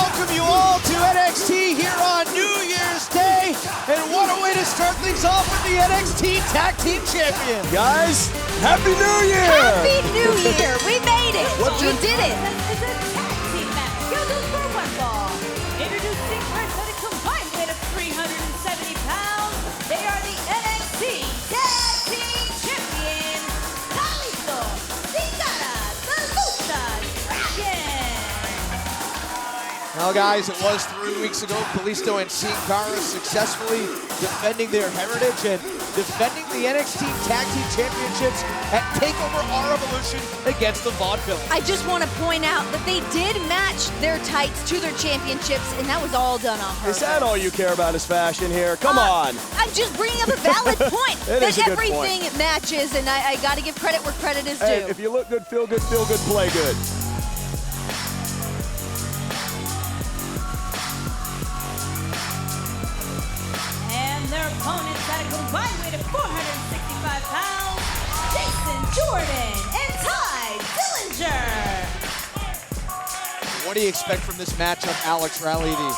welcome you all to NXT here on New Year's Day. And what a way to start things off with the NXT Tag Team Champions. Guys, Happy New Year! Happy New Year! We made it! We did it! This is a tag team match scheduled for one fall. Introducing first at a combined weight of 370 pounds, they are the NXT Tag Team Champions, Kalisto, Cigara, the Lucha Dragons. Now guys, it was 3 weeks ago, Kalisto and Sin Cara successfully defending their heritage and defending the NXT Tag Team Championships at TakeOver Our Evolution against the Vaudevillains. I just want to point out that they did match their tights to their championships, and that was all done on purpose. Is that all you care about is fashion here? Come on. I'm just bringing up a valid point. It that is a good everything point. matches, and I got to give credit where credit is due. Hey, if you look good, feel good, play good. And their opponents at a combined weight of 465 pounds, Jason Jordan and Ty Dillinger. What do you expect from this matchup, Alex Raleigh, the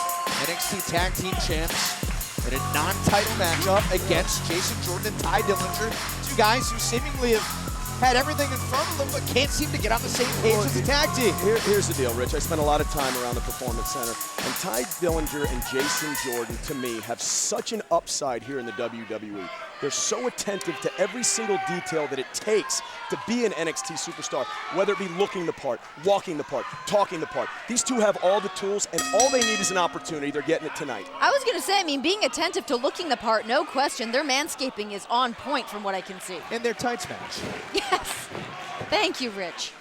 NXT Tag Team Champs, in a non-title matchup against Jason Jordan and Ty Dillinger, two guys who seemingly have had everything in front of them but can't seem to get on the same page as a tag team. Here's the deal, Rich. I spent a lot of time around the Performance Center, and Ty Dillinger and Jason Jordan, to me, have such an upside here in the WWE. They're so attentive to every single detail that it takes to be an NXT superstar, whether it be looking the part, walking the part, talking the part. These two have all the tools, and all they need is an opportunity. They're getting it tonight. I was going to say, being attentive to looking the part, no question. Their manscaping is on point from what I can see. In their tights match. Yes. Thank you, Rich.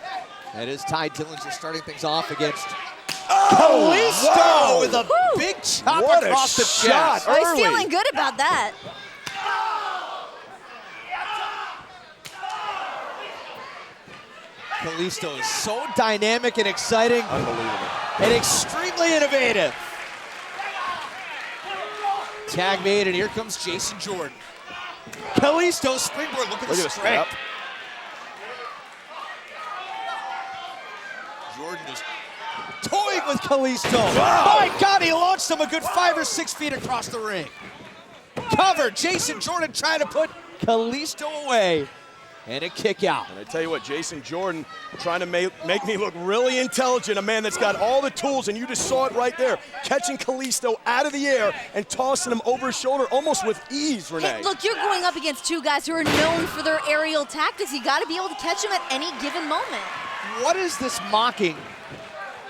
That is Ty Dillinger starting things off against Kalisto Kalisto with a big chop What a across the shot. chest. I was Early. feeling good about that. Kalisto is so dynamic and exciting Unbelievable. and extremely innovative. Tag made, and here comes Jason Jordan. Kalisto springboard, look at the Look at this strength. strap. Jordan is toying with Kalisto. Wow. My God, he launched him a good 5 or 6 feet across the ring. Cover, Jason Jordan trying to put Kalisto away. And a kick out. And I tell you what, Jason Jordan trying to make me look really intelligent, a man that's got all the tools, and you just saw it right there, catching Kalisto out of the air and tossing him over his shoulder almost with ease, Renee. Hey, look, you're going up against two guys who are known for their aerial tactics. You got to be able to catch them at any given moment. What is this mocking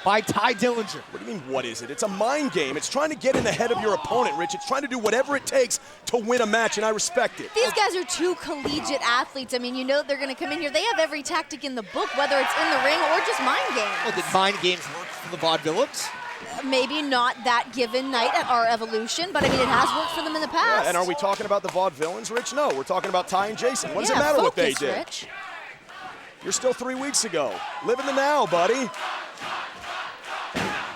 by Ty Dillinger? What do you mean, what is it? It's a mind game. It's trying to get in the head of your opponent, Rich. It's trying to do whatever it takes to win a match, and I respect it. These guys are two collegiate athletes. I mean, you know they're going to come in here. They have every tactic in the book, whether it's in the ring or just mind games. Well, did mind games work for the Vaudevillains? Maybe not that given night at our Evolution, but I mean, it has worked for them in the past. Yeah, and are we talking about the Vaudevillains, Rich? No, we're talking about Ty and Jason. What does it Yeah, matter what they focus, did? Rich. You're still 3 weeks ago. Live in the now, buddy.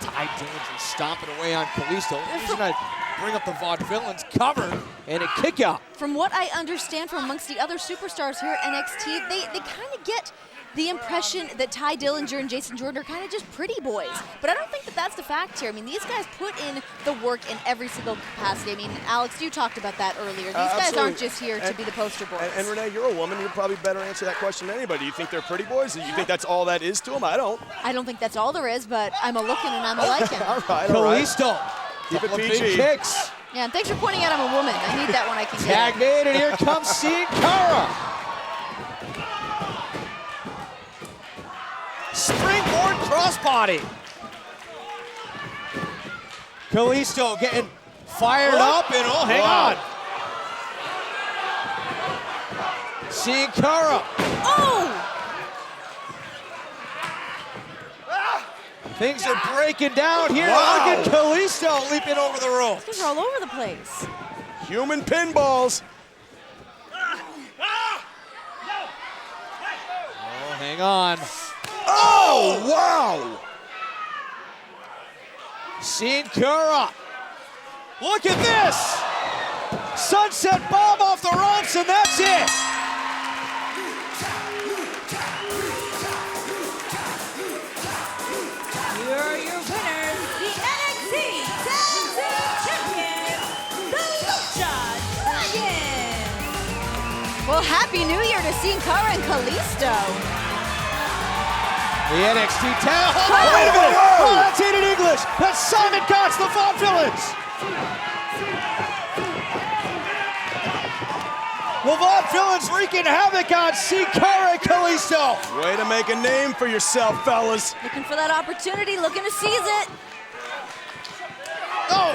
Ty Dillinger stomping away on Kalisto. The reason I bring up the Vaudevillains, cover and a kick out. From what I understand from amongst the other superstars here at NXT, they kind of get the impression that Ty Dillinger and Jason Jordan are kind of just pretty boys. But I don't think that that's the fact here. I mean, these guys put in the work in every single capacity. I mean, Alex, you talked about that earlier. These guys Absolutely. aren't just here to be the poster boys. And Renee, you're a woman. You'd probably better answer that question than anybody. Do you think they're pretty boys? Do you think that's all that is to them? I don't. I don't think that's all there is, but I'm a looking and I'm a liking. All right, all right. Kalisto. Keep it Couple of PG. big kicks. Yeah, and thanks for pointing out I'm a woman. I need that when I can get Tag it. made, and here comes Sin Cara. Springboard crossbody. Kalisto getting fired up, and oh, hang on. Sin Cara. Oh! Things are breaking down here. Wow. Look at Kalisto leaping over the rope. These are all over the place. Human pinballs. Oh, hang on. Oh, wow. Sin Cara. Look at this. Sunset bomb off the ropes, and that's it. Here are your winners, the Well, Happy New Year to Sin Cara and Kalisto. The NXT tag. Oh, wait a minute! Oh, that's Aiden English. That's Simon Gotch, the Vaudevillains. The Vaudevillains wreaking havoc on Sin Cara and Kalisto. Way to make a name for yourself, fellas. Looking for that opportunity, looking to seize it. Oh!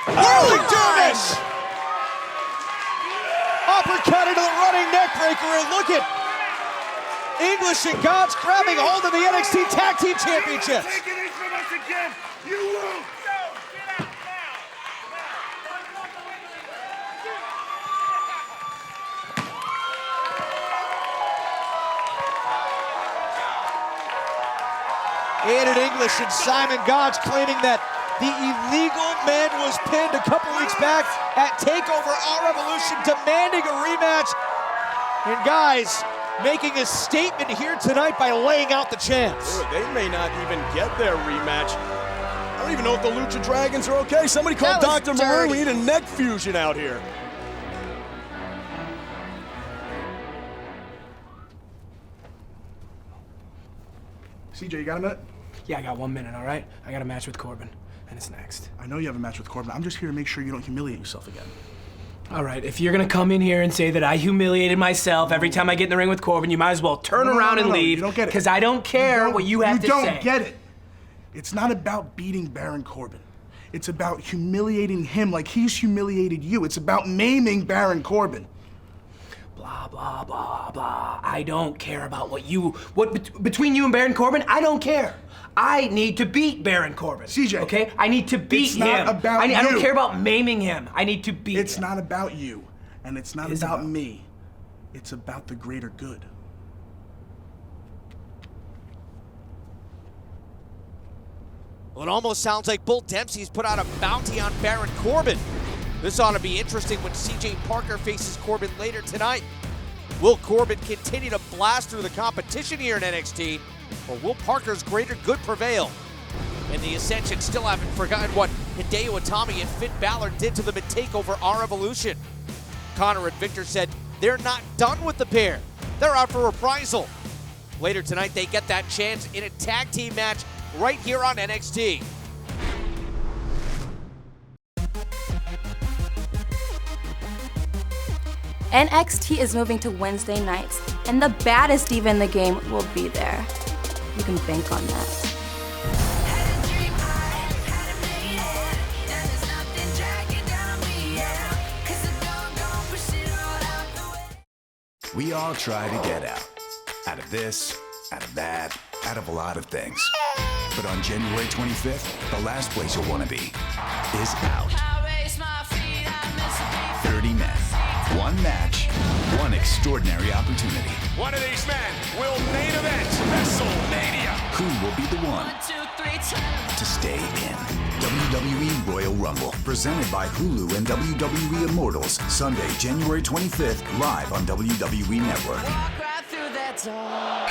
Whirling Dervish! Uppercut into the running neckbreaker, and look at English and Gotch grabbing hold of the NXT Tag Team Championships. Taking it from us again. You won't. Aiden English and Simon Gotch claiming that the illegal man was pinned a couple weeks back at TakeOver Our Revolution, demanding a rematch. And guys, making a statement here tonight by laying out the champs. Dude, they may not even get their rematch. I don't even know if the Lucha Dragons are okay. Somebody called Dr. Maroon. We need a neck fusion out here. CJ, you got a minute? Yeah, I got 1 minute, all right? I got a match with Corbin, and it's next. I know you have a match with Corbin. I'm just here to make sure you don't humiliate yourself again. All right, if you're gonna come in here and say that I humiliated myself every time I get in the ring with Corbin, you might as well turn around and leave. You don't get it. Because I don't care what you have to say. You don't get it. It's not about beating Baron Corbin. It's about humiliating him like he's humiliated you. It's about maiming Baron Corbin. Blah, blah, blah, blah. I don't care about between you and Baron Corbin, I don't care. I need to beat Baron Corbin. CJ. Okay? I need to beat him. It's not about I don't you. care about maiming him. I need to beat him. It's not about you, and it's not about me. It's about the greater good. Well, it almost sounds like Bull Dempsey's put out a bounty on Baron Corbin. This ought to be interesting when CJ Parker faces Corbin later tonight. Will Corbin continue to blast through the competition here in NXT, or will Parker's greater good prevail? And the Ascension still haven't forgotten what Hideo Itami and Finn Bálor did to them at TakeOver Our Revolution. Connor and Victor said they're not done with the pair. They're out for reprisal. Later tonight, they get that chance in a tag team match right here on NXT. NXT is moving to Wednesday nights, and the baddest diva in the game will be there. You can bank on that. We all try to get out of this, out of that, out of a lot of things. But on January 25th, the last place you'll want to be is out. 30 men, one match, one extraordinary opportunity. One of these men will main event WrestleMania. Who will be the one to stay in? WWE Royal Rumble, presented by Hulu and WWE Immortals, Sunday, January 25th, live on WWE Network. Walk right through that door.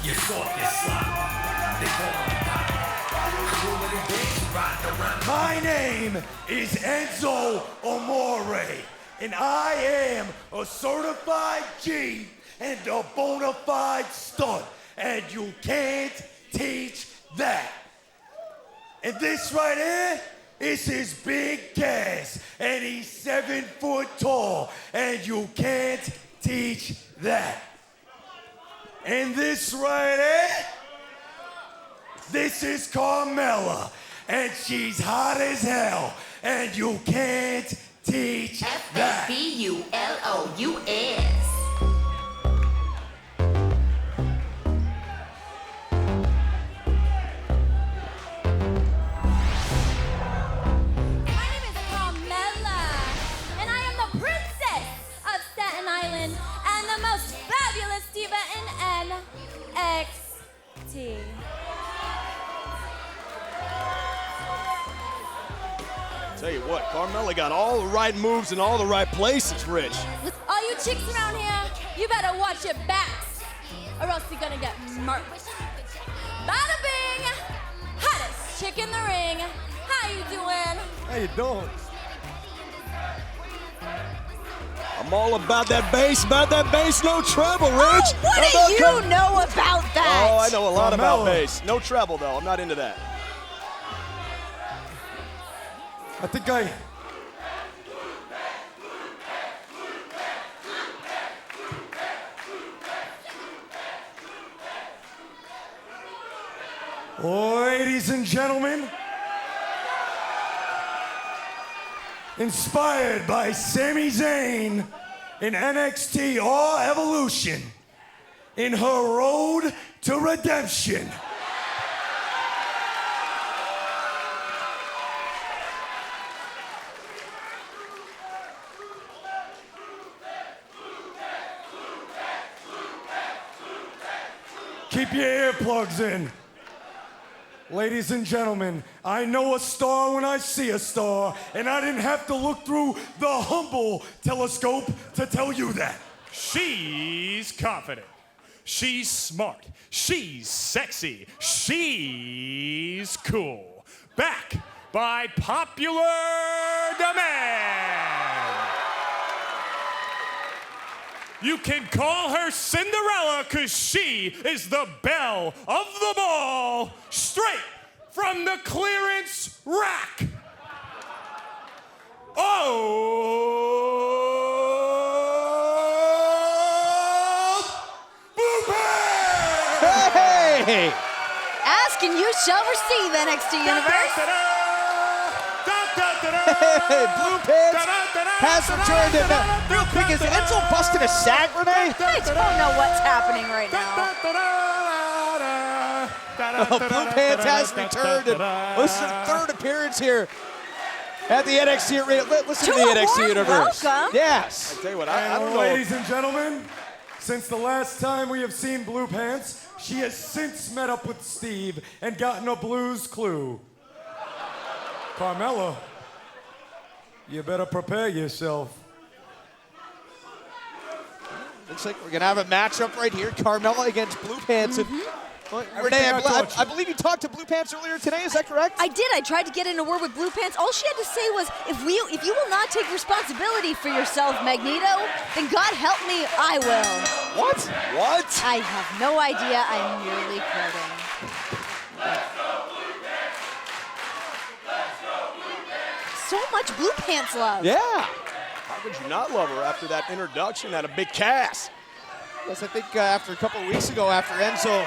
You thought this slot. They call it My name is Enzo Amore, and I am a certified G and a bona fide stud, and you can't teach that. And this right here is his big Cass, and he's 7 foot tall, and you can't teach that. And this right here, this is Carmella, and she's hot as hell, and you can't teach that. FABULOUS. My name is Carmella, and I am the princess of Staten Island and the most fabulous diva in NXT. Tell you what, Carmella got all the right moves in all the right places, Rich. All you chicks around here, you better watch your backs, or else you're gonna get murked. Bada bing! Hottest chick in the ring. How you doing? How you doing? I'm all about that bass, no treble, Rich. Oh, what do you know about that? Oh, I know a lot about bass. No treble, though. I'm not into that. I think I... Ladies and gentlemen, inspired by Sami Zayn in NXT All Evolution, in her road to redemption, keep your earplugs in. Ladies and gentlemen, I know a star when I see a star, and I didn't have to look through the humble telescope to tell you that. She's confident. She's smart. She's sexy. She's cool. Back by popular demand. You can call her Cinderella because she is the belle of the ball, straight from the clearance rack. Oh, Blue Pants! Hey! Ask and you shall receive, NXT Universe. Hey, Blue Pants has returned. And real quick, is Enzo busting a sag, Renee? I don't know what's happening right now. Blue Pants has returned. And this is her third appearance here at the NXT arena. Listen to the NXT Universe. Welcome. Yes. I tell you what, I don't know. Ladies and gentlemen, since the last time we have seen Blue Pants, she has since met up with Steve and gotten a Blues Clue. Carmella, you better prepare yourself. Looks like we're going to have a matchup right here. Carmella against Blue Pants. And, Renee, I believe you talked to Blue Pants earlier today. Is that correct? I did. I tried to get in a word with Blue Pants. All she had to say was, if you will not take responsibility for yourself, Magneto, then God help me, I will. What? What? I have no idea. I'm merely quoting. So much Blue Pants love. Yeah. How could you not love her after that introduction at a big cast? Yes, I think after a couple of weeks ago, after Enzo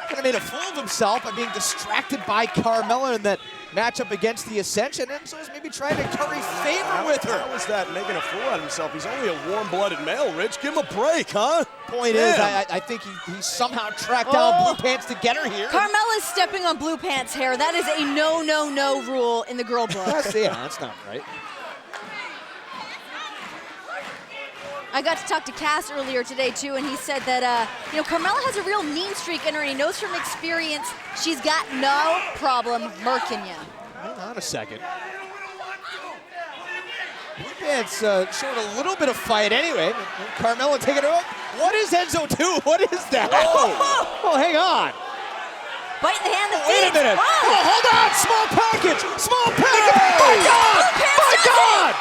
kind of made a fool of himself by being distracted by Carmella in that matchup against the Ascension, Enzo's maybe trying to curry favor with her. How is that making a fool out of himself? He's only a warm-blooded male, Rich. Give him a break, huh? Point is, I think he somehow tracked down Blue Pants to get her here. Carmella's stepping on Blue Pants' hair. That is a no rule in the girl book. That's not right. I got to talk to Cass earlier today, too, and he said that, Carmella has a real mean streak in her, and he knows from experience she's got no problem murking you. Hold on a second. Blue Pants showing a little bit of fight anyway. Carmella taking her up. What is Enzo do? What is that? Oh, hang on. Bite in the hand that Wait a feeds. minute. Oh. Hold on. Small package. Small package. My God. My God.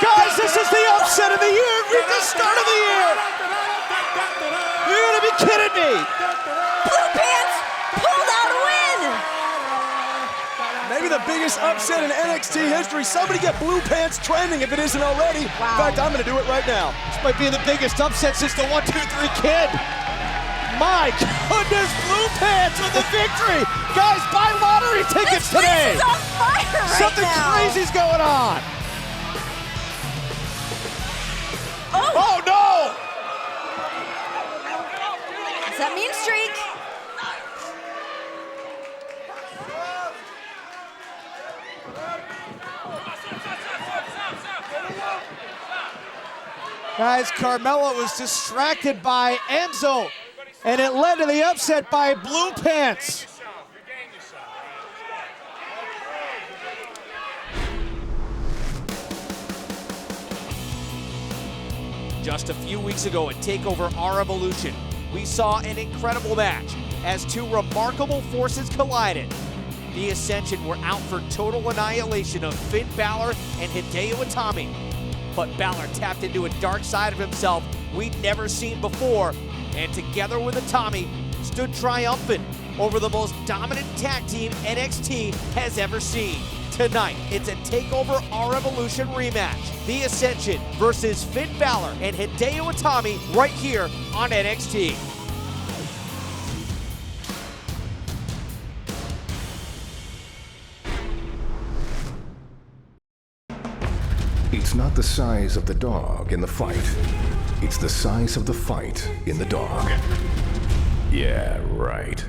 Guys, this is the upset of the year. The start of the year. You're going to be kidding me. Blue Pants pulled out a win. Maybe the biggest upset in NXT history. Somebody get Blue Pants trending if it isn't already. Wow. In fact, I'm going to do it right now. This might be the biggest upset since the 1, 2, 3 kid. My goodness, Blue Pants with the victory. Guys, buy lottery tickets This today. place is on fire right Something now. crazy's going on. Oh no! Is that mean streak? Guys, Carmella was distracted by Enzo, and it led to the upset by Blue Pants. Just a few weeks ago at TakeOver Our Revolution, we saw an incredible match as two remarkable forces collided. The Ascension were out for total annihilation of Finn Bálor and Hideo Itami. But Bálor tapped into a dark side of himself we'd never seen before, and together with Itami, stood triumphant over the most dominant tag team NXT has ever seen. Tonight, it's a TakeOver Our Revolution rematch. The Ascension versus Finn Bálor and Hideo Itami right here on NXT. It's not the size of the dog in the fight. It's the size of the fight in the dog. Yeah, right.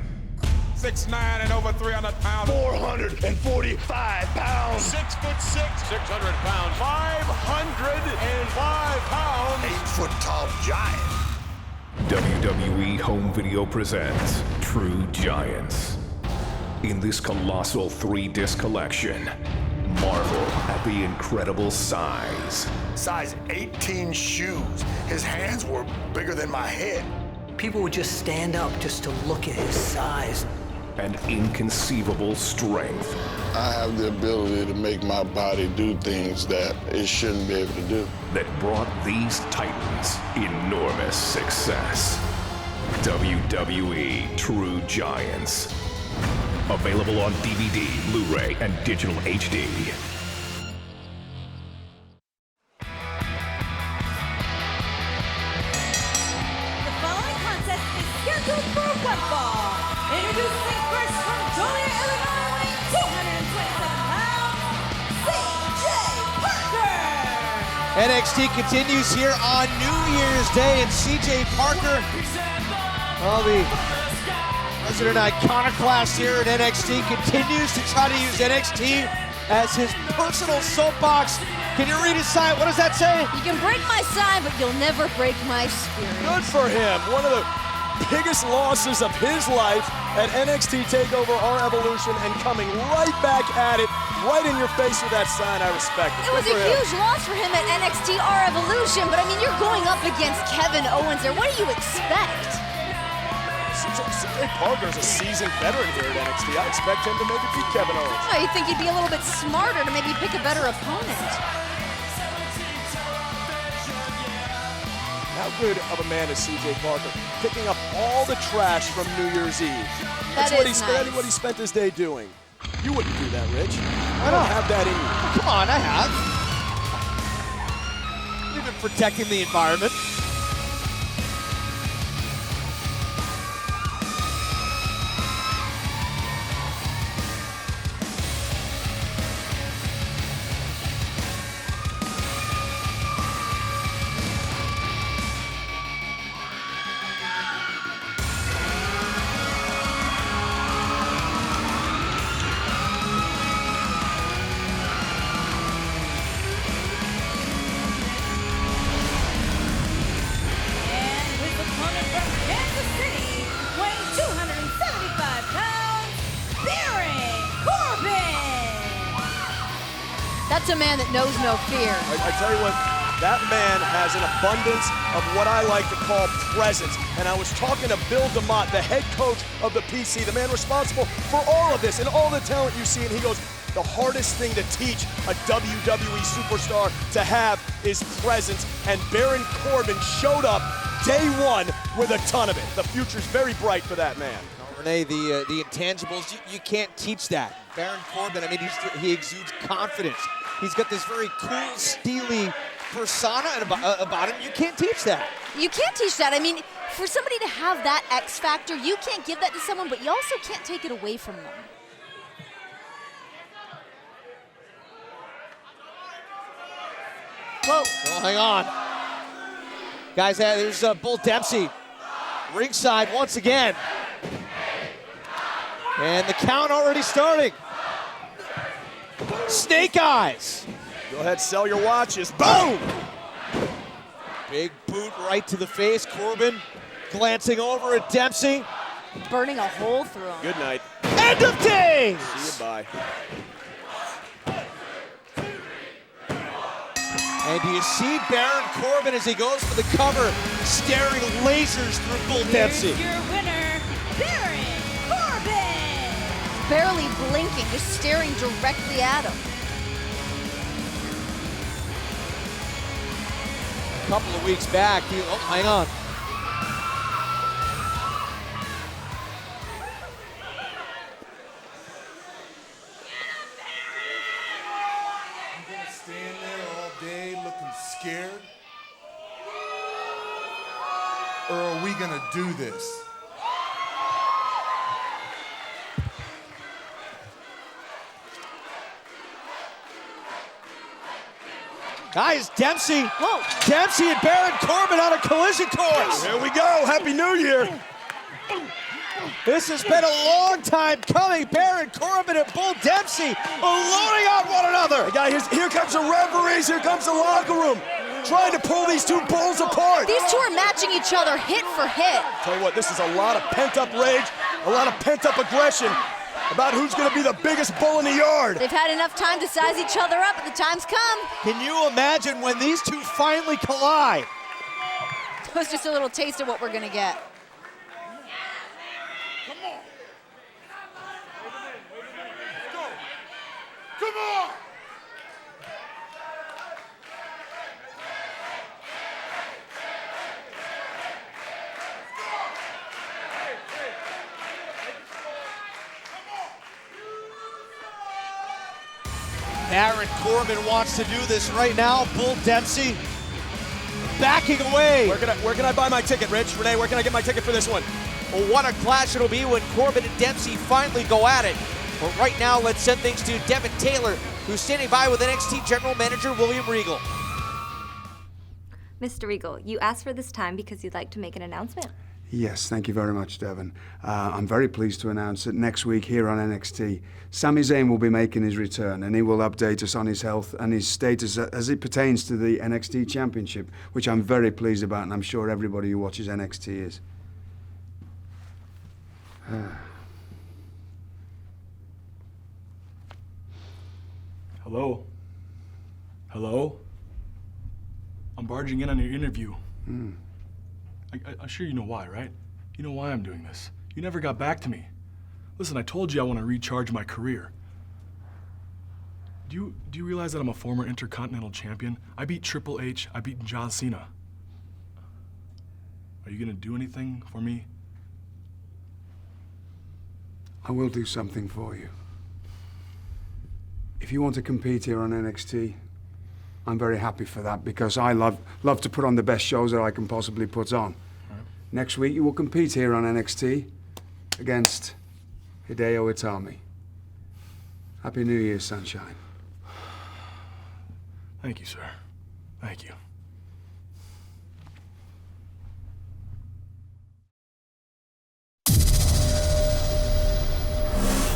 6'9" and over 300 pounds. 445 pounds. 6'6", 600 pounds. 505 pounds. 8-foot tall giant. WWE Home Video presents True Giants. In this colossal 3-disc collection, marvel at the incredible size. Size 18 shoes. His hands were bigger than my head. People would just stand up just to look at his size. And inconceivable strength. I have the ability to make my body do things that it shouldn't be able to do. That brought these titans enormous success. WWE True Giants. Available on DVD, Blu-ray, and digital HD. The following contest is scheduled for one fall. Introducing first from Joliet, Illinois, weighing 227 pounds, CJ Parker. NXT continues here on New Year's Day, and CJ Parker, well, the resident iconoclast here at NXT, continues to try to use NXT as his personal soapbox. Can you read his sign? What does that say? You can break my sign, but you'll never break my spirit. Good for him. One of the biggest losses of his life at NXT TakeOver Our Evolution, and coming right back at it, right in your face with that sign. I respect it. It was a huge loss for him at NXT Our Evolution, but I mean, you're going up against Kevin Owens there. What do you expect? CJ Parker's a seasoned veteran here at NXT. I expect him to maybe beat Kevin Owens. No, you'd think he'd be a little bit smarter to maybe pick a better opponent. How good of a man is CJ Parker, picking up all the trash from New Year's Eve. That's what he spent his day doing. You wouldn't do that, Rich. I don't have that in you. Come on, I have. We've been protecting the environment. That's a man that knows no fear. I tell you what, that man has an abundance of what I like to call presence. And I was talking to Bill DeMott, the head coach of the PC, the man responsible for all of this and all the talent you see. And he goes, the hardest thing to teach a WWE superstar to have is presence. And Baron Corbin showed up day one with a ton of it. The future's very bright for that man. Renee, the intangibles, you can't teach that. Baron Corbin, I mean, he exudes confidence. He's got this very cool, steely persona about him. You can't teach that. You can't teach that. I mean, for somebody to have that X factor, you can't give that to someone, but you also can't take it away from them. Whoa. Oh, hang on. Guys, there's Bull Dempsey. Ringside once again. And the count already starting. Snake eyes. Go ahead, sell your watches. Boom! Big boot right to the face. Corbin glancing over at Dempsey. Burning a hole through him. Good night. End of days! See you, bye. And do you see Baron Corbin as he goes for the cover, staring lasers through Bull Dempsey? Here's your winner, Baron Corbin. Barely blinking, just staring directly at him. A couple of weeks back, hang on. Stand there all day looking scared? Or are we gonna do this? Guys, Dempsey and Baron Corbin on a collision course. Here we go, Happy New Year. This has been a long time coming. Baron Corbin and Bull Dempsey loading on one another. Hey guys, here comes the referees, here comes the locker room, trying to pull these two bulls apart. These two are matching each other hit for hit. Tell you what, this is a lot of pent-up rage, a lot of pent-up aggression about who's gonna be the biggest bull in the yard. They've had enough time to size each other up, but the time's come. Can you imagine when these two finally collide? That was just a little taste of what we're gonna get. Come on! Baron Corbin wants to do this right now. Bull Dempsey backing away. Where can I buy my ticket, Rich? Renee, where can I get my ticket for this one? Well, what a clash it'll be when Corbin and Dempsey finally go at it. But right now, let's send things to Devin Taylor, who's standing by with NXT General Manager William Regal. Mr. Regal, you asked for this time because you'd like to make an announcement. Yes, thank you very much, Devin. I'm very pleased to announce that next week here on NXT, Sami Zayn will be making his return, and he will update us on his health and his status as it pertains to the NXT Championship, which I'm very pleased about, and I'm sure everybody who watches NXT is. Hello? Hello? I'm barging in on your interview. I'm sure you know why, right? You know why I'm doing this. You never got back to me. Listen, I told you I want to recharge my career. Do you realize that I'm a former Intercontinental Champion? I beat Triple H, I beat John Cena. Are you gonna do anything for me? I will do something for you. If you want to compete here on NXT, I'm very happy for that because I love to put on the best shows that I can possibly put on. Right. Next week you will compete here on NXT against Hideo Itami. Happy New Year, sunshine. Thank you, sir. Thank you.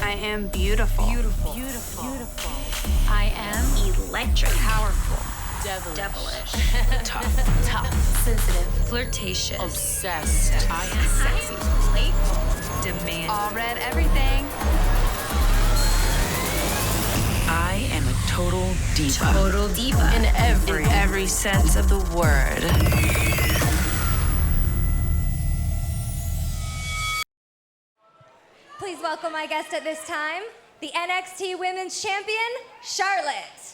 I am beautiful. Beautiful. I am electric. Powerful. Devilish. Tough. Sensitive. Flirtatious. Obsessed. I am sexy. Playful. Demanding. All read everything. I am a total diva. Total diva. In every sense of the word. Please welcome my guest at this time, the NXT Women's Champion, Charlotte.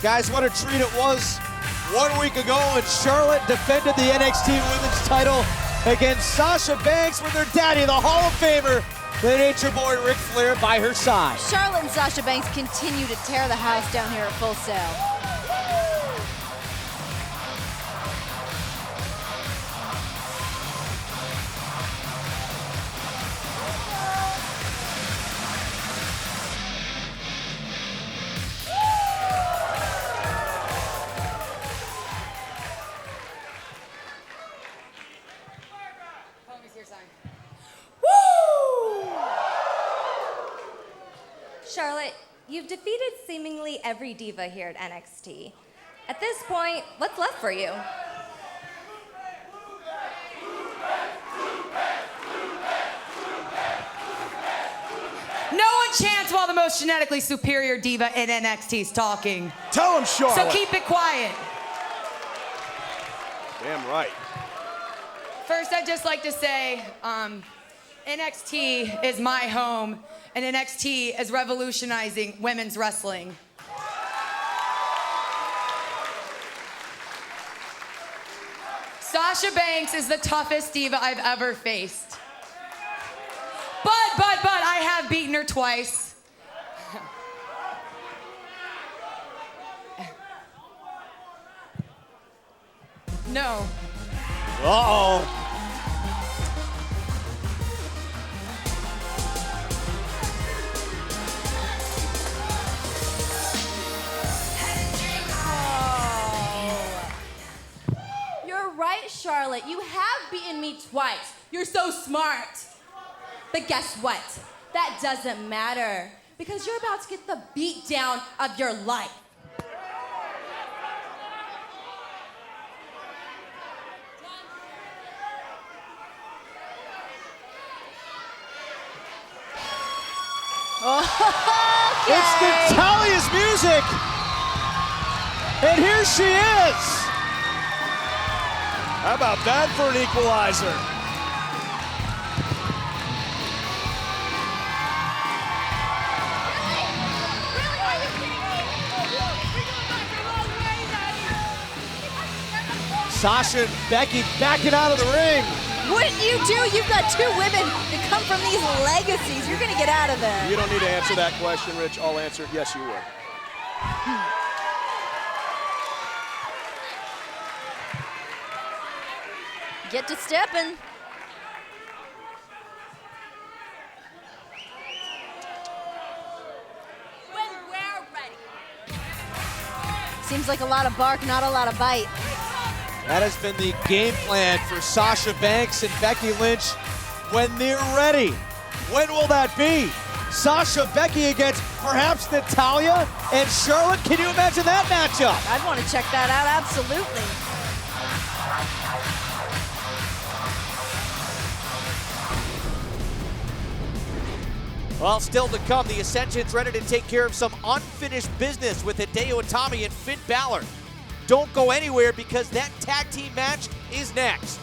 Guys, what a treat it was 1 week ago when Charlotte defended the NXT Women's title against Sasha Banks with her daddy, the Hall of Famer, the Nature Boy Ric Flair, by her side. Charlotte and Sasha Banks continue to tear the house down here at Full Sail. Charlotte, you've defeated seemingly every diva here at NXT. At this point, what's left for you? one chance while the most genetically superior diva in NXT is talking. Tell him, Charlotte. So keep it quiet. Damn right. First, I'd just like to say, NXT is my home, and NXT is revolutionizing women's wrestling. Sasha Banks is the toughest diva I've ever faced. But, I have beaten her twice. No. Uh-oh. You're right, Charlotte. You have beaten me twice. You're so smart. But guess what? That doesn't matter because you're about to get the beat down of your life. Okay. It's Natalia's music. And here she is. How about that for an equalizer? Sasha and Becky backing out of the ring. Wouldn't you do? You've got two women that come from these legacies. You're going to get out of there. You don't need to answer that question, Rich. I'll answer it. Yes, you will. Get to stepping. When we're ready. Seems like a lot of bark, not a lot of bite. That has been the game plan for Sasha Banks and Becky Lynch when they're ready. When will that be? Sasha Becky against perhaps Natalya and Charlotte. Can you imagine that matchup? I'd want to check that out, absolutely. Well, still to come, the Ascension's ready to take care of some unfinished business with Hideo Itami and Finn Bálor. Don't go anywhere because that tag team match is next.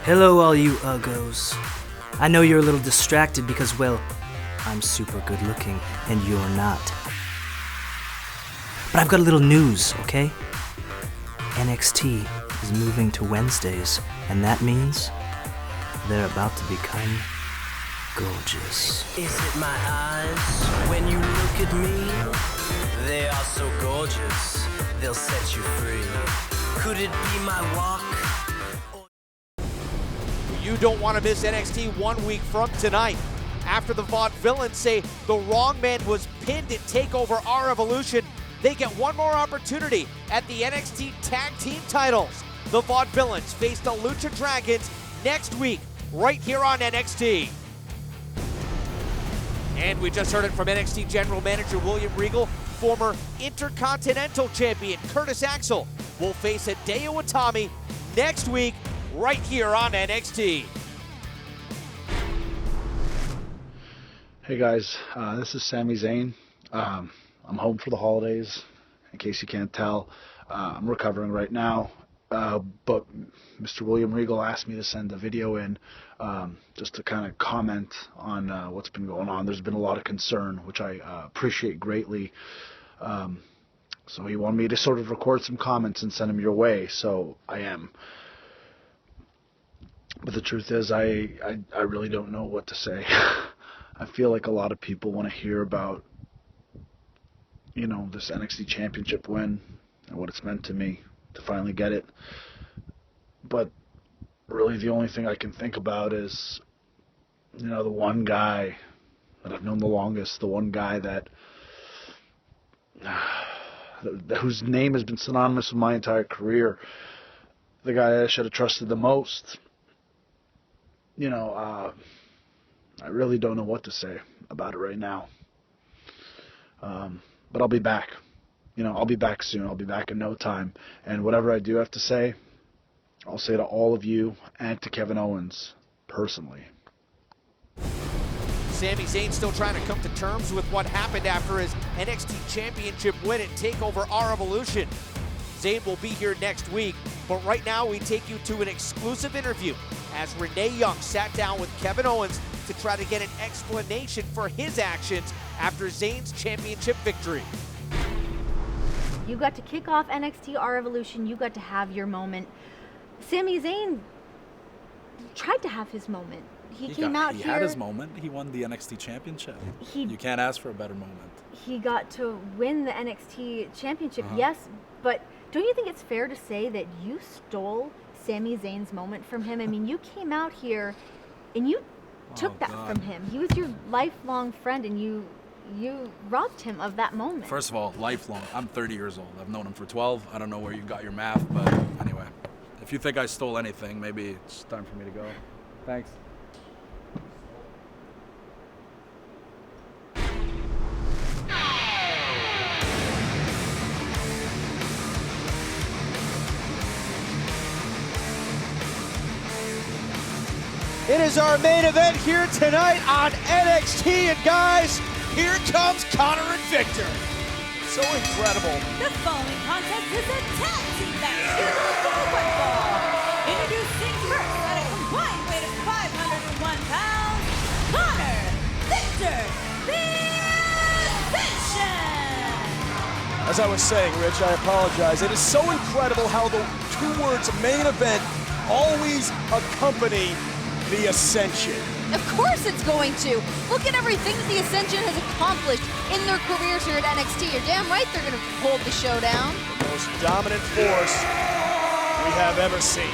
Hello, all you uggos. I know you're a little distracted because, well, I'm super good looking and you're not. But I've got a little news, okay? NXT is moving to Wednesdays, and that means they're about to become gorgeous. Is it my eyes when you look at me? They are so gorgeous, they'll set you free. Could it be my walk? You don't want to miss NXT 1 week from tonight. After the Vaudevillains say the wrong man was pinned at TakeOver Our Evolution, they get one more opportunity at the NXT Tag Team titles. The Vaudevillains face the Lucha Dragons next week, right here on NXT. And we just heard it from NXT General Manager William Regal. Former Intercontinental Champion Curtis Axel will face Hideo Itami next week, right here on NXT. Hey guys, this is Sami Zayn. I'm home for the holidays, in case you can't tell. I'm recovering right now, but Mr. William Regal asked me to send a video in just to kind of comment on what's been going on. There's been a lot of concern, which I appreciate greatly. So he wanted me to sort of record some comments and send them your way, so I am. But the truth is, I really don't know what to say. I feel like a lot of people want to hear about, you know, this NXT Championship win and what it's meant to me to finally get it. But really the only thing I can think about is, you know, the one guy that I've known the longest, the one guy that whose name has been synonymous with my entire career, the guy I should have trusted the most. You know, I really don't know what to say about it right now. But I'll be back. You know, I'll be back soon. I'll be back in no time. And whatever I do have to say, I'll say to all of you and to Kevin Owens personally. Sami Zayn still trying to come to terms with what happened after his NXT Championship win at TakeOver Our Evolution. Zayn will be here next week, but right now we take you to an exclusive interview as Renee Young sat down with Kevin Owens to try to get an explanation for his actions after Zayn's championship victory. You got to kick off NXT Our Evolution. You got to have your moment. Sami Zayn tried to have his moment. He came out here. He had his moment. He won the NXT Championship. You can't ask for a better moment. He got to win the NXT Championship, yes, but don't you think it's fair to say that you stole Sami Zayn's moment from him? I mean, you came out here and you took that from him. He was your lifelong friend, and you robbed him of that moment. First of all, lifelong. I'm 30 years old. I've known him for 12. I don't know where you got your math, but anyway. If you think I stole anything, maybe it's time for me to go. Thanks. It is our main event here tonight on NXT, and guys, here comes Connor and Victor. So incredible. The following contest is a tag team match here at Brawl. Introducing first at a combined weight of 501 pounds, Connor, Victor, the Ascension. As I was saying, Rich, I apologize. It is so incredible how the two words main event always accompany the Ascension. Of course it's going to. Look at everything that the Ascension has accomplished in their careers here at NXT. You're damn right they're going to hold the show down. The most dominant force we have ever seen.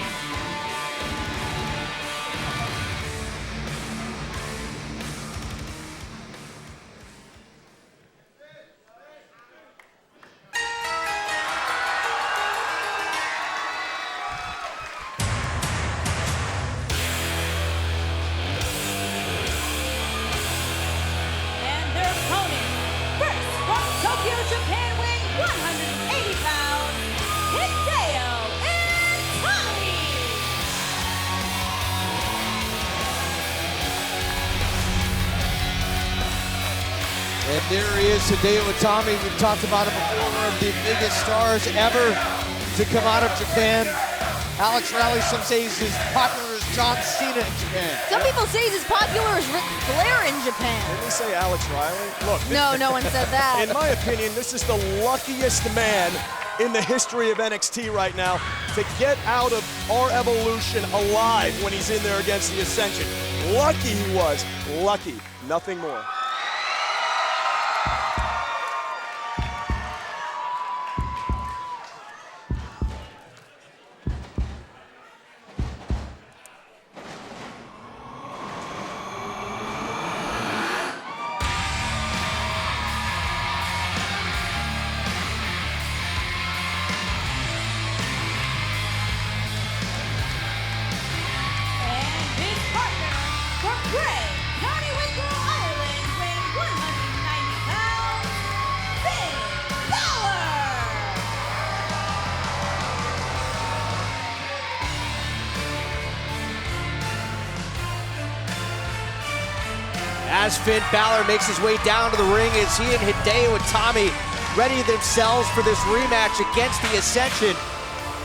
Japan weighing 180 pounds, Hideo Itami. And there he is, Hideo Itami. We've talked about him before, one of the biggest stars ever to come out of Japan. Alex Riley, some say he's as popular as John Cena in Japan. Some people say he's as popular as Ric Flair in Japan. Didn't we say Alex Riley? Look. No one said that. In my opinion, this is the luckiest man in the history of NXT right now to get out of Our Evolution alive when he's in there against the Ascension. Lucky he was. Lucky. Nothing more. As Finn Bálor makes his way down to the ring, as he and Hideo Itami ready themselves for this rematch against the Ascension.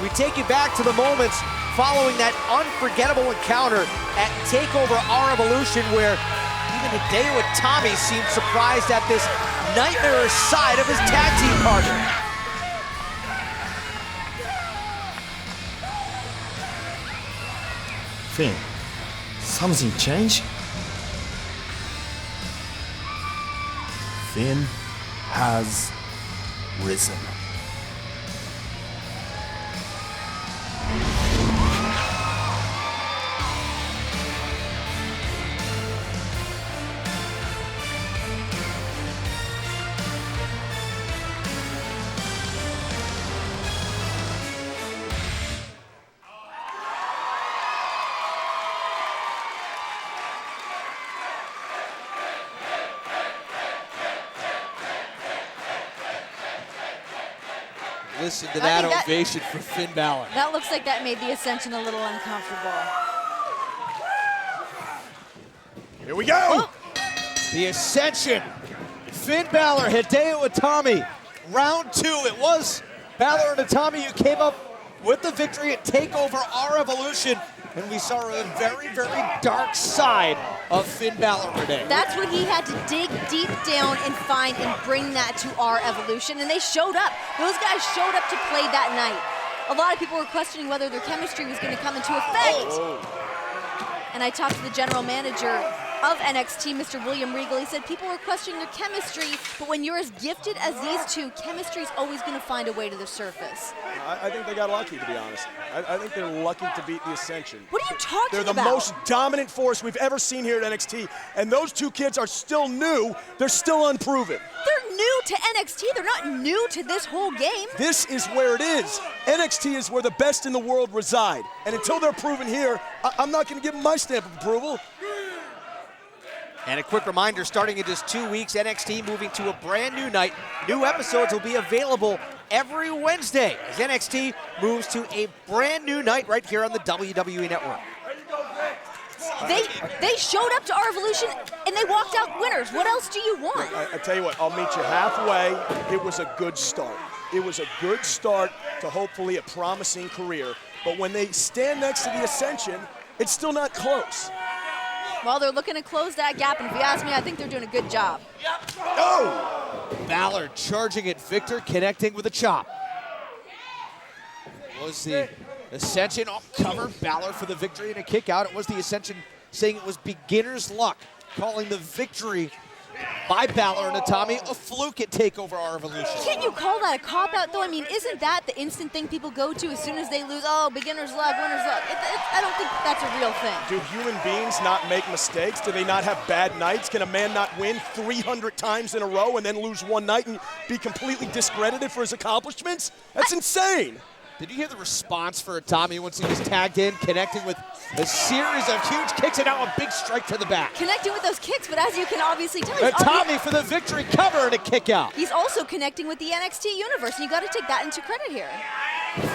We take you back to the moments following that unforgettable encounter at TakeOver Our Evolution, where even Hideo Itami seemed surprised at this nightmarish side of his tag team partner. Finn, something changed? Finn has risen. Listen to that ovation for Finn Bálor. That looks like that made the Ascension a little uncomfortable. Here we go. The Ascension. Finn Bálor, Hideo Itami. Round 2. It was Bálor and Itami who came up with the victory at TakeOver Our Evolution. And we saw a very, very dark side of Finn Bálor today. That's what he had to dig deep down and find and bring that to Our Evolution. And they showed up. Those guys showed up to play that night. A lot of people were questioning whether their chemistry was going to come into effect. And I talked to the general manager of NXT, Mr. William Regal. He said people were questioning their chemistry, but when you're as gifted as these two, chemistry is always going to find a way to the surface. I think they got lucky, to be honest. I think they're lucky to beat the Ascension. What are you talking about? They're the most dominant force we've ever seen here at NXT, and those two kids are still new. They're still unproven. They're new to NXT. They're not new to this whole game. This is where it is. NXT is where the best in the world reside, and until they're proven here, I'm not going to give them my stamp of approval. And a quick reminder, starting in just 2 weeks, NXT moving to a brand new night. New episodes will be available every Wednesday as NXT moves to a brand new night right here on the WWE Network. They showed up to Our Evolution and they walked out winners. What else do you want? I tell you what, I'll meet you halfway. It was a good start. It was a good start to hopefully a promising career. But when they stand next to the Ascension, it's still not close. Well, they're looking to close that gap, and if you ask me, I think they're doing a good job. Oh! Bálor charging at Victor, connecting with a chop. It was the Ascension cover Bálor for the victory and a kick out. It was the Ascension saying it was beginner's luck, calling the victory by Bálor and Itami a fluke at TakeOver Our Evolution. Can't you call that a cop-out, though? I mean, isn't that the instant thing people go to as soon as they lose? Oh, beginner's luck, winner's luck. I don't think that's a real thing. Do human beings not make mistakes? Do they not have bad nights? Can a man not win 300 times in a row and then lose one night and be completely discredited for his accomplishments? That's insane. Did you hear the response for Itami once he was tagged in, connecting with a series of huge kicks and now a big strike to the back? Connecting with those kicks, but as you can obviously tell, Itami for the victory cover and a kick out. He's also connecting with the NXT universe, and you got to take that into credit here.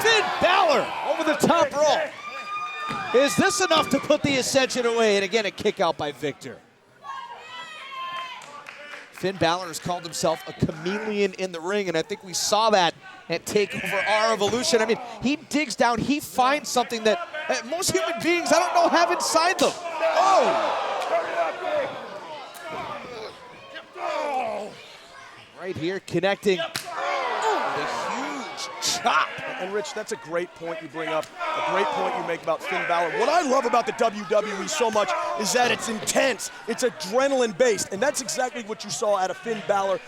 Finn Bálor over the top rope. Is this enough to put the Ascension away? And again, a kick out by Victor. Finn Bálor has called himself a chameleon in the ring, and I think we saw that at TakeOver Our Evolution. I mean, he digs down, he finds something that most human beings, I don't know, have inside them. Oh! Right here, connecting with a huge chop. And Rich, that's a great point you bring up, a great point you make about Finn Bálor. What I love about the WWE so much is that it's intense, it's adrenaline-based, and that's exactly what you saw out of Finn Bálor,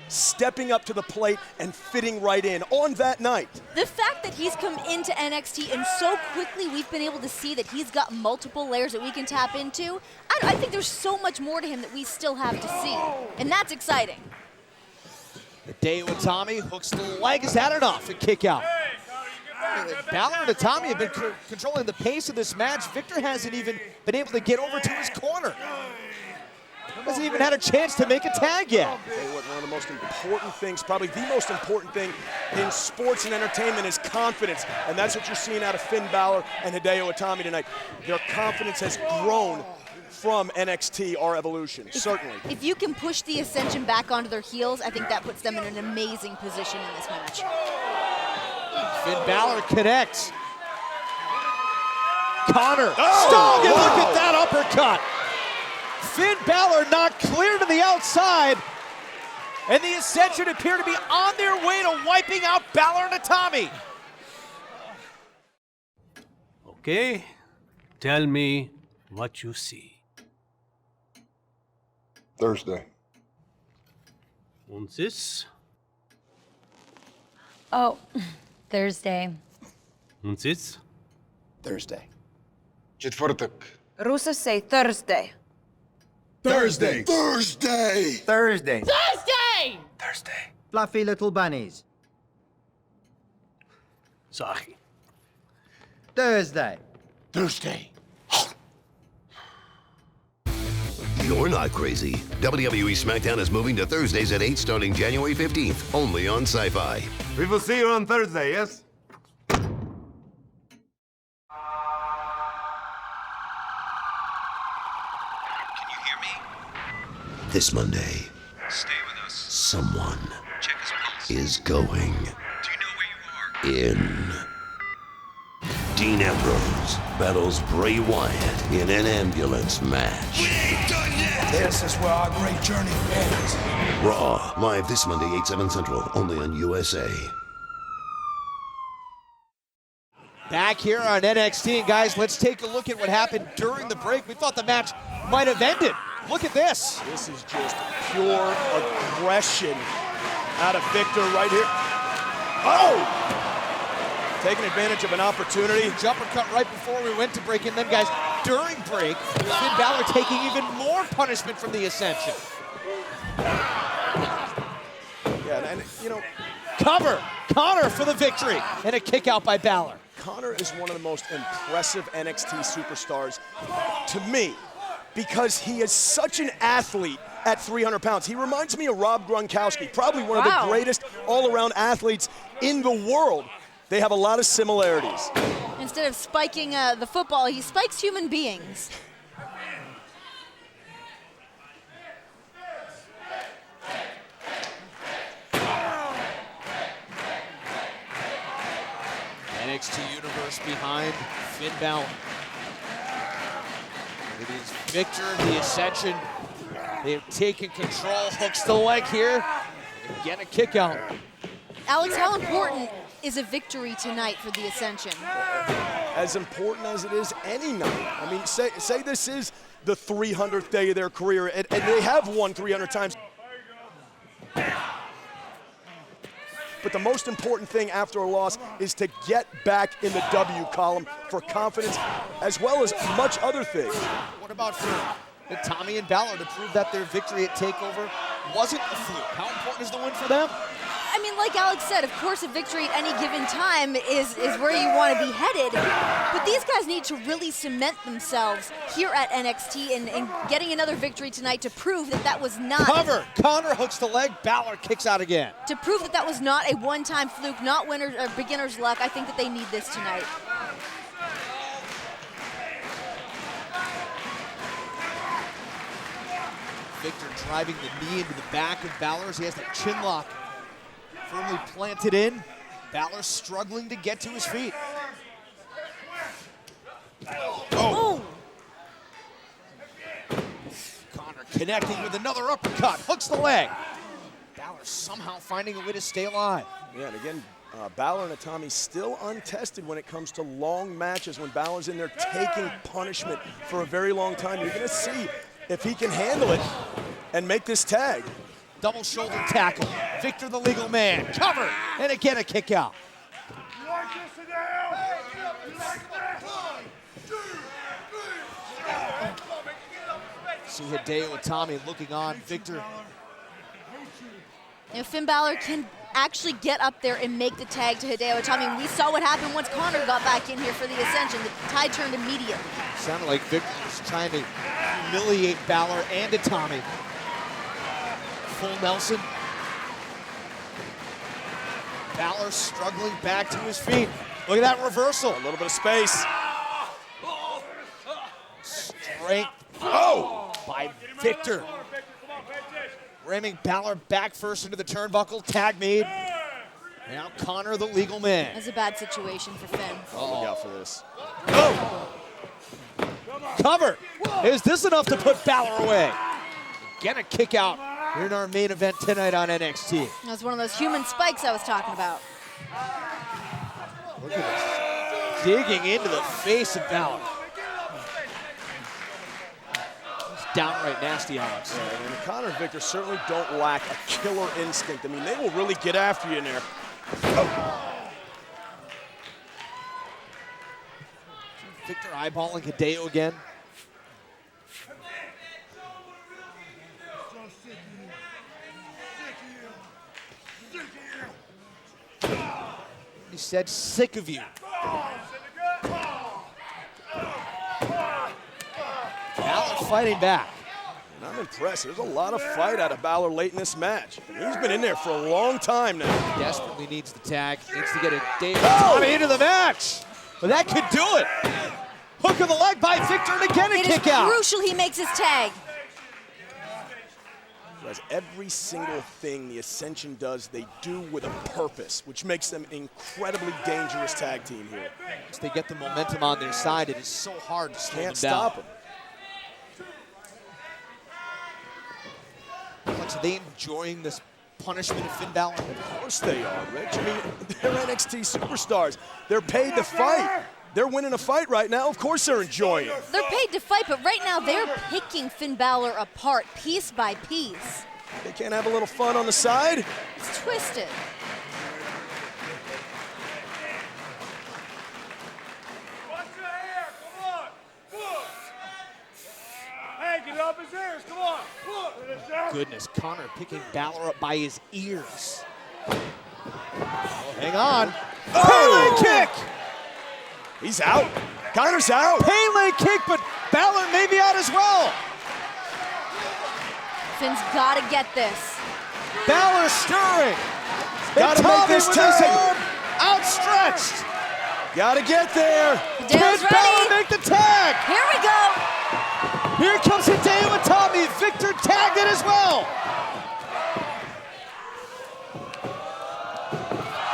stepping up to the plate and fitting right in on that night. The fact that he's come into NXT and so quickly we've been able to see that he's got multiple layers that we can tap into, I think there's so much more to him that we still have to see, and that's exciting. Hideo Itami hooks the leg. Is that enough? A kick out. Bálor and Itami have been controlling the pace of this match. Victor hasn't even been able to get over to his corner. Hasn't even had a chance to make a tag yet. I'll tell you what, one of the most important things, probably the most important thing in sports and entertainment is confidence. And that's what you're seeing out of Finn Bálor and Hideo Itami tonight. Their confidence has grown from NXT Our Evolution, certainly. If you can push the Ascension back onto their heels, I think that puts them in an amazing position in this match. Finn Bálor connects. Connor, Stone, and look at that uppercut. Finn Bálor knocked clear to the outside, and the Ascension appear to be on their way to wiping out Bálor and Itami. Okay, tell me what you see. Thursday. Und this? Oh, Thursday. Und this? Thursday. Четверток. Russos say Thursday. Thursday. Thursday. Thursday. Thursday! Thursday. Fluffy little bunnies. Sorry. Thursday. Thursday. You're not crazy. WWE SmackDown is moving to Thursdays at 8 starting January 15th, only on Sci-Fi. We will see you on Thursday, yes? This Monday, Stay with us. someone Check his pulse. is going Do you know where you are? in. Dean Ambrose battles Bray Wyatt in an ambulance match. We ain't done yet! This is where our great journey ends. Raw, live this Monday, 8/7 Central, only on USA. Back here on NXT, and guys, let's take a look at what happened during the break. We thought the match might have ended. Look at this. This is just pure aggression out of Victor right here. Oh! Taking advantage of an opportunity. Jumper cut right before we went to break, and then, guys, during break, Finn Bálor taking even more punishment from the Ascension. Yeah, and you know, Cover, Connor for the victory, and a kick out by Bálor. Connor is one of the most impressive NXT superstars to me because he is such an athlete at 300 pounds. He reminds me of Rob Gronkowski, probably one of the greatest all-around athletes in the world. They have a lot of similarities. Instead of spiking the football, he spikes human beings. NXT Universe behind Finn Bálor. It is Victor, the Ascension. They have taken control, hooks the leg here. Again, a kick out. Alex, how important is a victory tonight for the Ascension? As important as it is any night. I mean, say this is the 300th day of their career, and they have won 300 times. But the most important thing after a loss is to get back in the W column for confidence, as well as much other things. What about for Itami and Bálor to prove that their victory at TakeOver wasn't a fluke? How important is the win for them? I mean, like Alex said, of course a victory at any given time is where you want to be headed. But these guys need to really cement themselves here at NXT and getting another victory tonight to prove that that was not... Cover! Connor hooks the leg, Bálor kicks out again. To prove that that was not a one-time fluke, not beginner's luck, I think that they need this tonight. Victor driving the knee into the back of Bálor's. He has that chin lock firmly planted in. Bálor struggling to get to his feet. Oh! Connor connecting with another uppercut, hooks the leg. Bálor somehow finding a way to stay alive. Yeah, and again, Bálor and Itami still untested when it comes to long matches. When Balor's in there taking punishment for a very long time, you're gonna see if he can handle it and make this tag. Double shoulder tackle. Victor the legal man. Cover. And again a kick out. See Hideo Itami looking on. Victor. You know, Finn Bálor can actually get up there and make the tag to Hideo Itami. We saw what happened once Connor got back in here for the Ascension. The tide turned immediately. Sounded like Victor was trying to humiliate Bálor and Itami. Full Nelson. Bálor struggling back to his feet. Look at that reversal. A little bit of space. Strength. Oh! By Victor. Ramming Bálor back first into the turnbuckle. Tag made. Now Connor the legal man. That's a bad situation for Finn. Look out for this. Oh! Cover. Is this enough to put Bálor away? Again a kick out. Here in our main event tonight on NXT. That's one of those human spikes I was talking about. Look at this. Digging into the face of Bálor. It's downright nasty, Alex. Yeah, and Connor and Victor certainly don't lack a killer instinct. I mean, they will really get after you in there. Oh. Victor eyeballing Hideo again. He said, sick of you. Bálor fighting back. And I'm impressed. There's a lot of fight out of Bálor late in this match. He's been in there for a long time now. Desperately needs the tag. Needs to get a Itami into the match. But that could do it. Hook of the leg by Victor and again a kick out. It is crucial he makes his tag. Because every single thing the Ascension does, they do with a purpose, which makes them an incredibly dangerous tag team here. Once they get the momentum on their side, it is so hard to slow them down. Can't stop them. Are they enjoying this punishment of Finn Bálor? Of course they are, Rich. I mean, they're NXT superstars. They're paid to fight. They're winning a fight right now. Of course they're enjoying it. They're paid to fight, but right now they're picking Finn Bálor apart piece by piece. They can't have a little fun on the side? It's twisted. Get off his ears, come on. Goodness, Connor picking Bálor up by his ears. Oh, hang on. Oh! Pele kick! He's out. Connor's out. Pele kick, but Bálor may be out as well. Finn's got to get this. Bálor stirring. Got to make this tag. Outstretched. Got to get there. Hideo's Can Bálor ready. make the tag? Here we go. Here comes Hideo Itami. Victor tagged it as well.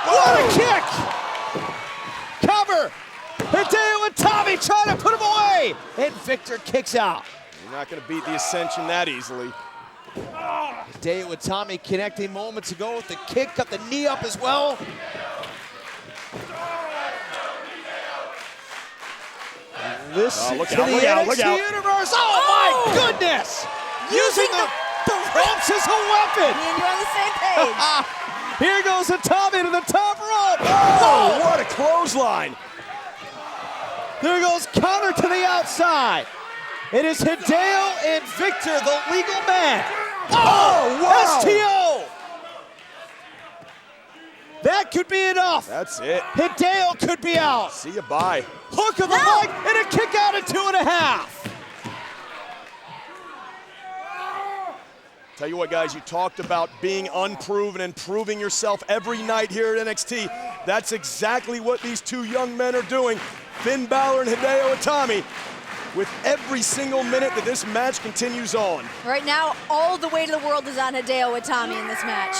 What a kick! Cover. Hideo Itami trying to put him away. And Victor kicks out. You're not going to beat the Ascension that easily. Hideo Itami connecting moments ago with the kick. Got the knee up as well. Listen look to out, the look out, NXT look out. Universe. Oh my goodness! Using the ropes as a weapon. Me and you on the same page. Here goes Itami to the top rope. Oh, what a clothesline. There goes Connor to the outside. It is Hideo and Victor, the legal man. Oh, wow. STO. That could be enough. That's it. Hideo could be out. See you, bye. Hook of the leg and a kick out at 2.5. Tell you what, guys, you talked about being unproven and proving yourself every night here at NXT. That's exactly what these two young men are doing. Finn Bálor and Hideo Itami. With every single minute that this match continues on. Right now, all the weight of the world is on Hideo Itami in this match.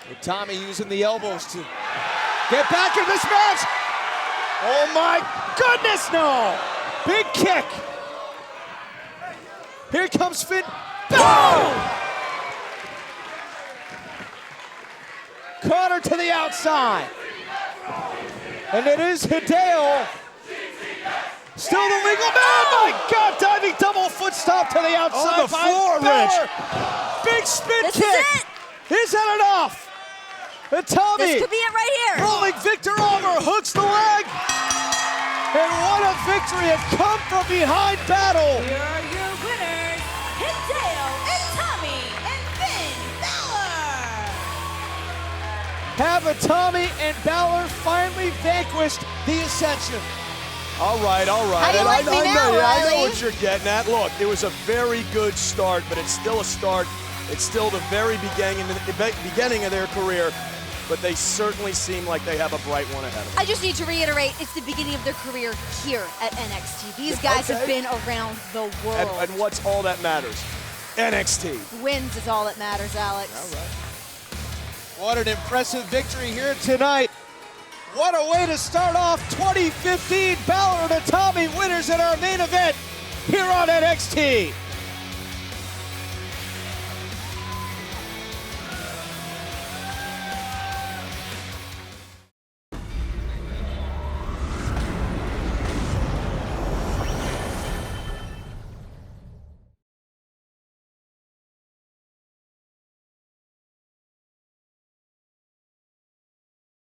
Itami using the elbows to get back in this match. Oh my goodness, no. Big kick. Here comes Finn. Boom! Connor to the outside. And it is Hideo. Still the legal man. My God, diving double foot stomp to the outside. On the floor, Rich. Big spin This kick. is it. Is that enough? Itami. This could be it right here. Rolling Victor over, hooks the leg. And what a victory. A come from behind battle. Here are your winners, Hideo Itami and Finn Bálor. Have Itami and Bálor finally vanquished the Ascension. All right, all right. How do you like me now, I know Riley? what you're getting at. Look, it was a very good start, but it's still a start. It's still the very beginning of their career, but they certainly seem like they have a bright one ahead of them. I just need to reiterate, it's the beginning of their career here at NXT. These guys have been around the world. And what's all that matters? NXT. Wins is all that matters, Alex. All right. What an impressive victory here tonight. What a way to start off 2015. Bálor and Itami winners in our main event here on NXT.